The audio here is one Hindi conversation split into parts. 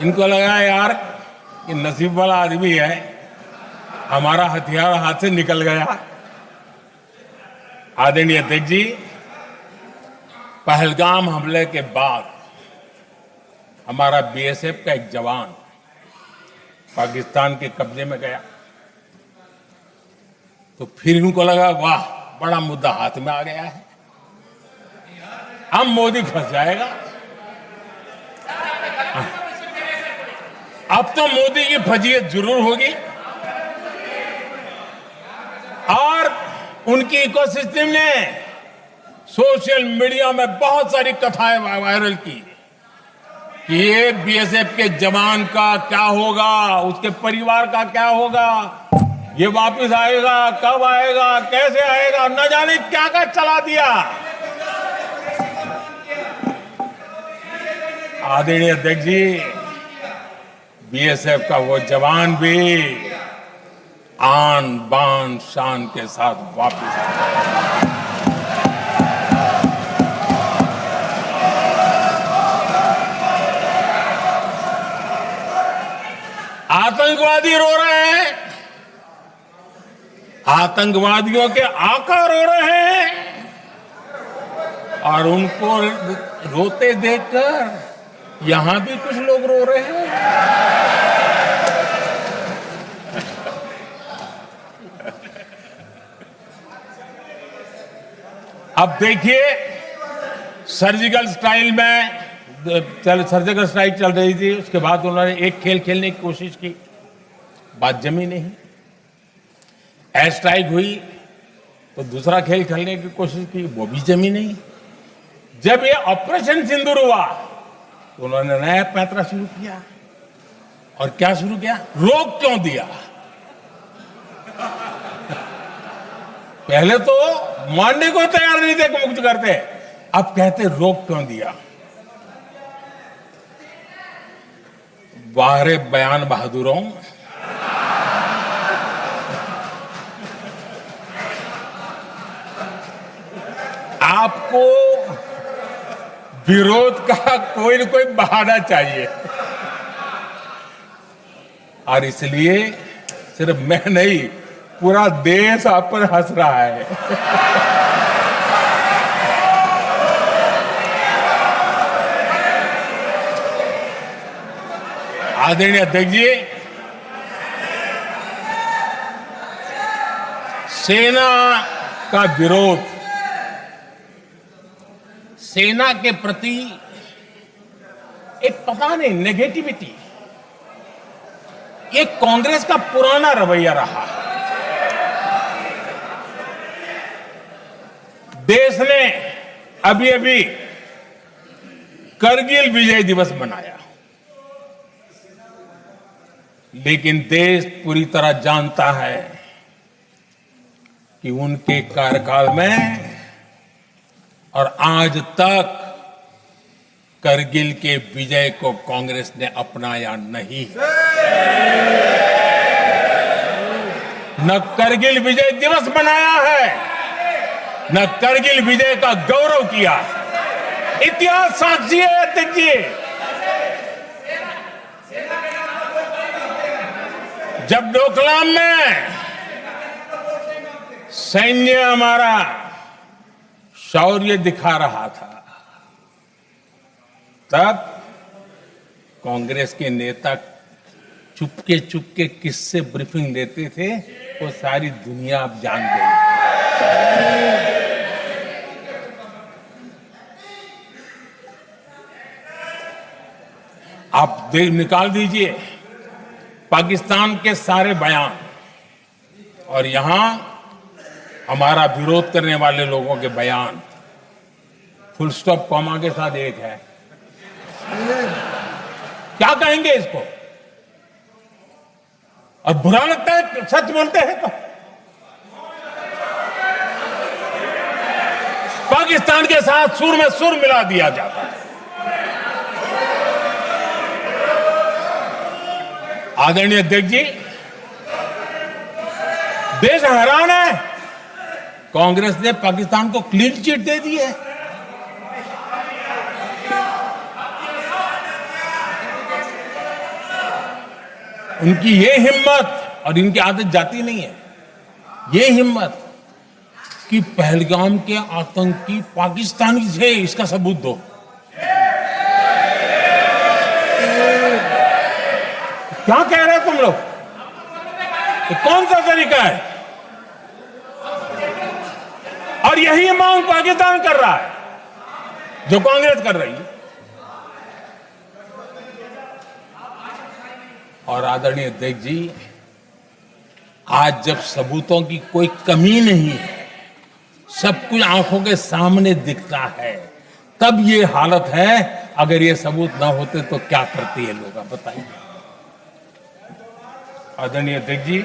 इनको लगा यार कि नसीब वाला आदमी है, हमारा हथियार हाथ से निकल गया। आदरणीय अध्यक्ष जी, पहलगाम हमले के बाद हमारा बीएसएफ का एक जवान पाकिस्तान के कब्जे में गया, तो फिर इनको लगा वाह बड़ा मुद्दा हाथ में आ गया है, अब मोदी फंस जाएगा। अब तो मोदी की फजीयत जरूर होगी और उनकी इकोसिस्टम ने सोशल मीडिया में बहुत सारी कथाएं वायरल की कि ये बीएसएफ के जवान का क्या होगा, उसके परिवार का क्या होगा, ये वापस आएगा, कब आएगा, कैसे आएगा, न जाने क्या क्या चला दिया। आदरणीय अध्यक्ष जी, बीएसएफ का वो जवान भी आन बान शान के साथ वापस आया। आतंकवादी रो रहे हैं, आतंकवादियों के आका रो रहे हैं और उनको रोते देखकर यहां भी कुछ लोग रो रहे हैं। अब देखिए, सर्जिकल स्ट्राइक में सर्जिकल स्ट्राइक चल रही थी, उसके बाद उन्होंने एक खेल खेलने की कोशिश की, बात जमी नहीं। एयर स्ट्राइक हुई तो दूसरा खेल खेलने की कोशिश की, वो भी जमी नहीं। जब ये ऑपरेशन सिंदूर हुआ तो उन्होंने नया पैंतरा शुरू किया। और क्या शुरू किया? रोक क्यों दिया? पहले तो मानने को तैयार नहीं थे कि मुक्त करते, अब कहते रोक क्यों दिया। वाहरे बयान बहादुरों, आपको विरोध का कोई न कोई बहाना चाहिए और इसलिए सिर्फ मैं नहीं, पूरा देश आप पर हंस रहा है। आदरणीय अध्यक्ष जी, सेना का विरोध, सेना के प्रति एक पता नहीं नेगेटिविटी, ये कांग्रेस का पुराना रवैया रहा है। देश ने अभी अभी करगिल विजय दिवस मनाया, लेकिन देश पूरी तरह जानता है कि उनके कार्यकाल में और आज तक करगिल के विजय को कांग्रेस ने अपनाया नहीं। न करगिल विजय दिवस मनाया है, न करगिल विजय का गौरव किया। इतिहास साक्षी है अध्यक्ष जी। जब डोकलाम में सैन्य हमारा शौर्य दिखा रहा था, तब कांग्रेस के नेता चुपके चुपके किससे ब्रीफिंग लेते थे, वो सारी दुनिया अब जान गई। आप देख निकाल दीजिए पाकिस्तान के सारे बयान और यहां हमारा विरोध करने वाले लोगों के बयान फुल स्टॉप कॉमा के साथ एक है। क्या कहेंगे इसको? और बुरा लगता है सच बोलते हैं तो। पाकिस्तान के साथ सुर में सुर मिला दिया जाता है। आदरणीय अध्यक्ष जी, देश हैरान है, कांग्रेस ने पाकिस्तान को क्लीन चिट दे दी है। उनकी ये हिम्मत, और इनकी आदत जाती नहीं है, ये हिम्मत कि पहलगाम के आतंकी पाकिस्तानी थे, इसका सबूत दो। क्या कह रहे तुम लोग? ये कौन सा तरीका है? और यही मांग पाकिस्तान कर रहा है जो कांग्रेस कर रही है। और आदरणीय अध्यक्ष जी, आज जब सबूतों की कोई कमी नहीं है, सब कुछ आंखों के सामने दिखता है, तब ये हालत है। अगर ये सबूत ना होते तो क्या करते ये लोग, आप बताइए। आदरणीय अध्यक्ष जी,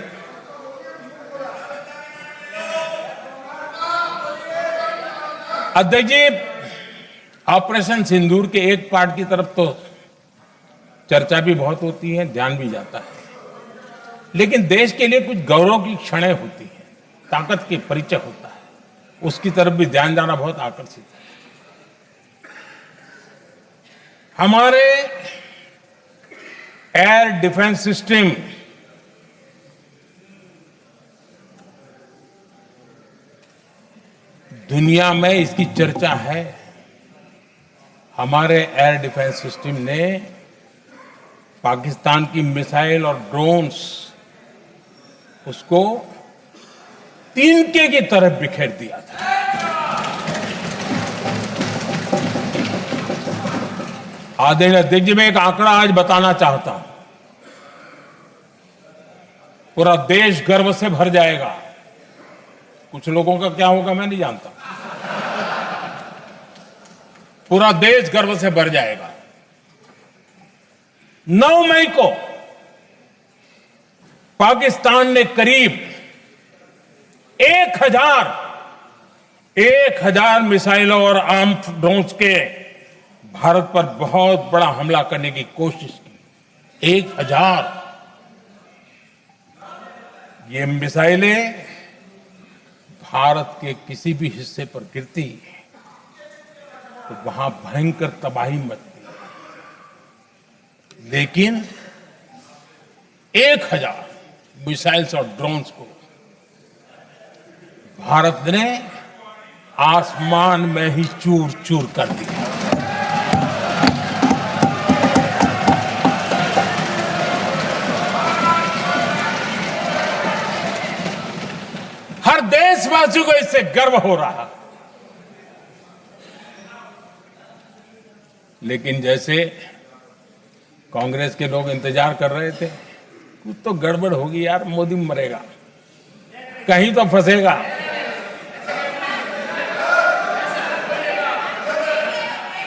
ऑपरेशन सिंदूर के एक पार्ट की तरफ तो चर्चा भी बहुत होती है, ध्यान भी जाता है, लेकिन देश के लिए कुछ गौरव की क्षणें होती हैं, ताकत के परिचय होता है, उसकी तरफ भी ध्यान जाना बहुत आकर्षित है। हमारे एयर डिफेंस सिस्टम दुनिया में इसकी चर्चा है। हमारे एयर डिफेंस सिस्टम ने पाकिस्तान की मिसाइल और ड्रोन्स उसको तिनके की तरफ बिखेर दिया था। आदरणीय अध्यक्ष जी, मैं एक आंकड़ा आज बताना चाहता हूं, पूरा देश गर्व से भर जाएगा। कुछ लोगों का क्या होगा मैं नहीं जानता, पूरा देश गर्व से भर जाएगा। 9 मई को पाकिस्तान ने करीब 1000 मिसाइलों और आर्म्ड ड्रोन्स के भारत पर बहुत बड़ा हमला करने की कोशिश की। 1000 ये मिसाइलें भारत के किसी भी हिस्से पर गिरती तो वहां भयंकर तबाही मचती, लेकिन 1000 मिसाइल्स और ड्रोन्स को भारत ने आसमान में ही चूर चूर कर दिया। हर देशवासियों को इससे गर्व हो रहा। लेकिन जैसे कांग्रेस के लोग इंतजार कर रहे थे, कुछ तो गड़बड़ होगी यार, मोदी मरेगा, कहीं तो फंसेगा।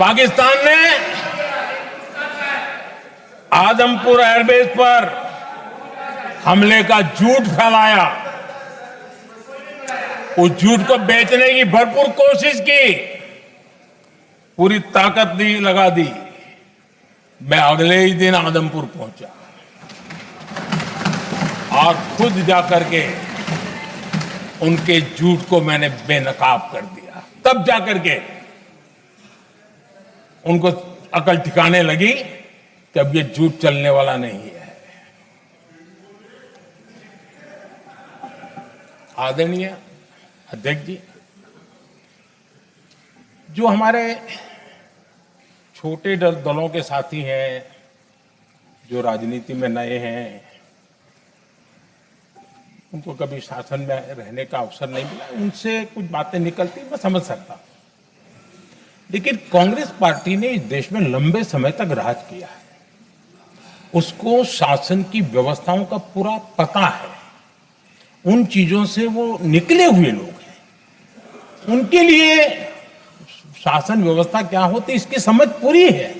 पाकिस्तान ने आदमपुर एयरबेस पर हमले का झूठ फैलाया, उस झूठ को बेचने की भरपूर कोशिश की, पूरी ताकत दी लगा दी। मैं अगले ही दिन आदमपुर पहुंचा और खुद जाकर के उनके झूठ को मैंने बेनकाब कर दिया। तब जाकर के उनको अकल ठिकाने लगी कि अब ये झूठ चलने वाला नहीं है। आदरणीय अध्यक्ष जी, जो हमारे छोटे दलों के साथी हैं, जो राजनीति में नए हैं, उनको कभी शासन में रहने का अवसर नहीं मिला, उनसे कुछ बातें निकलती मैं समझ सकता, लेकिन कांग्रेस पार्टी ने इस देश में लंबे समय तक राज किया है, उसको शासन की व्यवस्थाओं का पूरा पता है, उन चीजों से वो निकले हुए लोग हैं, उनके लिए शासन व्यवस्था क्या होती है इसकी समझ पूरी है,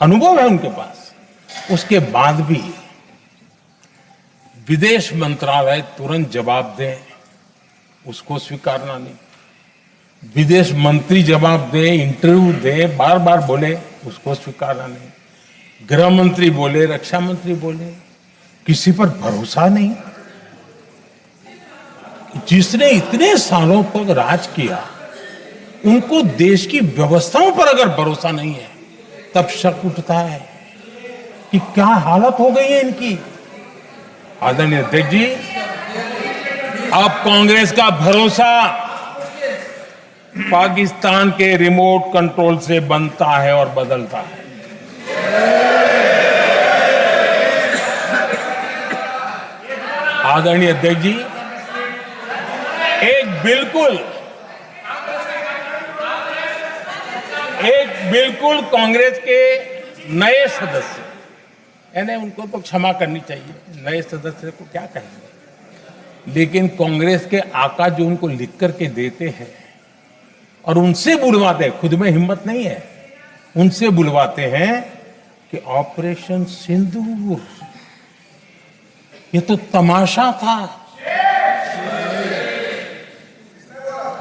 अनुभव है उनके पास। उसके बाद भी विदेश मंत्रालय तुरंत जवाब दे, उसको स्वीकारना नहीं, विदेश मंत्री जवाब दे, इंटरव्यू दे, बार बार बोले, उसको स्वीकारना नहीं, गृह मंत्री बोले, रक्षा मंत्री बोले, किसी पर भरोसा नहीं। जिसने इतने सालों तक राज किया, उनको देश की व्यवस्थाओं पर अगर भरोसा नहीं है, तब शक उठता है कि क्या हालत हो गई है इनकी। आदरणीय अध्यक्ष जी, अब कांग्रेस का भरोसा पाकिस्तान के रिमोट कंट्रोल से बनता है और बदलता है। आदरणीय अध्यक्ष जी, एक बिल्कुल कांग्रेस के नए सदस्य, यानी उनको तो क्षमा करनी चाहिए, नए सदस्य को क्या कहेंगे, लेकिन कांग्रेस के आका जो उनको लिख करके देते हैं और उनसे बुलवाते हैं, खुद में हिम्मत नहीं है, उनसे बुलवाते हैं कि ऑपरेशन सिंदूर, ये तो तमाशा था,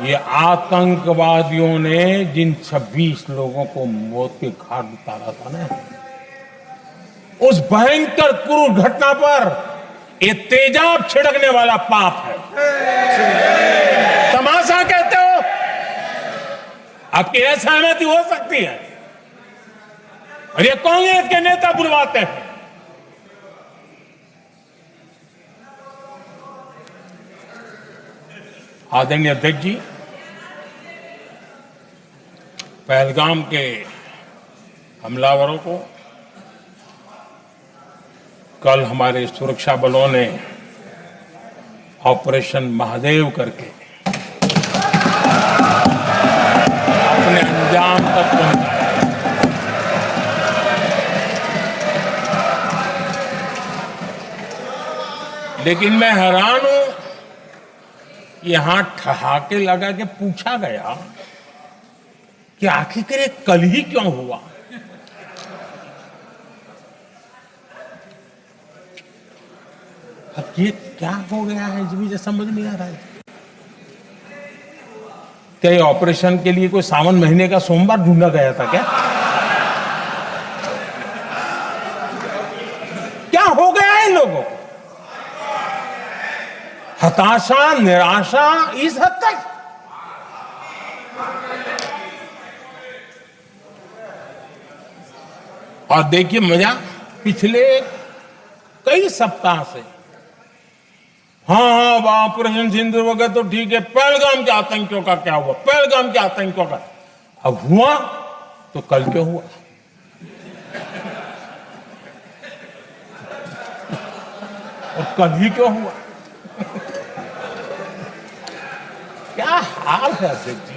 ये आतंकवादियों ने जिन 26 लोगों को मौत के घाट उतारा था ना, उस भयंकर क्रूर घटना पर ये तेजाब छिड़कने वाला पाप है। तमाशा कहते हो? आपकी असहमति हो सकती है, और ये कांग्रेस के नेता बुलवाते हैं। आदरणीय अध्यक्ष जी, पहलगाम के हमलावरों को कल हमारे सुरक्षा बलों ने ऑपरेशन महादेव करके अपने अंजाम तक पहुंचाया। लेकिन मैं हैरान हूं, यहां ठहाके लगा के पूछा गया कि आखिर ये कल ही क्यों हुआ। अब ये क्या हो गया है, मुझे समझ नहीं आ रहा है। क्या ये ऑपरेशन के लिए कोई सावन महीने का सोमवार ढूंढा गया था क्या? क्या हो गया है इन लोगों को? हताशा, निराशा इस हद तक। और देखिए मजा, पिछले कई सप्ताह से हाँ ऑपरेशन सिंदूर वगैरह तो ठीक है, पहलगाम के आतंकियों का क्या हुआ, पहलगाम के आतंकियों का अब हुआ तो कल क्यों हुआ? और कल ही क्यों हुआ? क्या हाल है अध्यक्ष जी।